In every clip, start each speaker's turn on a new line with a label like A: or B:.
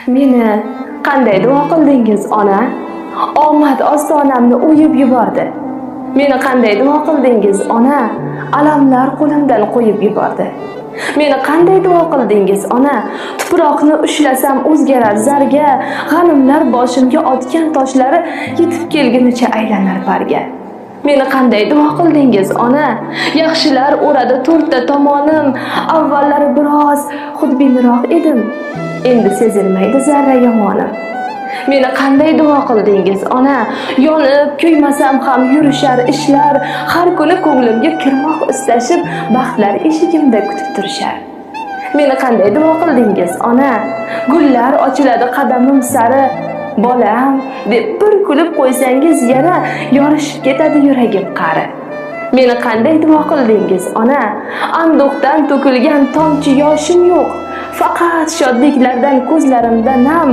A: Meni qanday duo qildingiz, ona? Omad ostonamni o'yib yubordi. Meni qanday duo qildingiz, ona? Alamlar qo'limdan qo'yib yubordi. Meni qanday duo qildingiz, ona? Tuproqni ushlasam o'zgarar zarga, g'animlar boshimga otgan toshlari yetib kelgunicha aylanar barga. Meni qanday duo qildingiz, ona? Yaxshilar o'radi to'rtta tomonim, avvallari biroz xudbinroq edim, endi sezilmaydi zarra yomonim. Meni qanday duo qildingiz, ona? Yonib kuymasam ham yurishar ishlar, har kuni ko'nglimga kirmoq istashib, baxtlar eshigimda kutib turishar. Meni qanday duo qildingiz, ona? Gullar ochiladi qadamim sari, bolam deb bir kulib qo'ysangiz yana yorishib ketadi yuragim qari. Meni qanday duo qildingiz, ona? Anduhdan to'kilgan tomchi yoshim yo'q. Faqat shodliklardan ko'zlarimda nam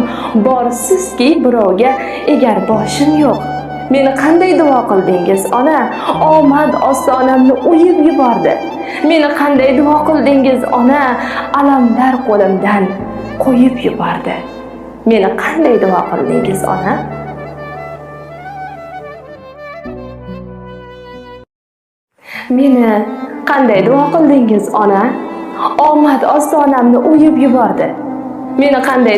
A: bor, sizki birovga egar boshim yo'q. Meni qanday duo qildingiz, ona? Omad ostonamni o'yib yubordi. Meni qanday duo qildingiz, ona? Alamlar qo'limdan qo'yib yubordi. Meni qanday duo qildingiz, ona? Meni qanday duo qildingiz, ona? Omad ostonamni o'yib yubordi. Meni qanday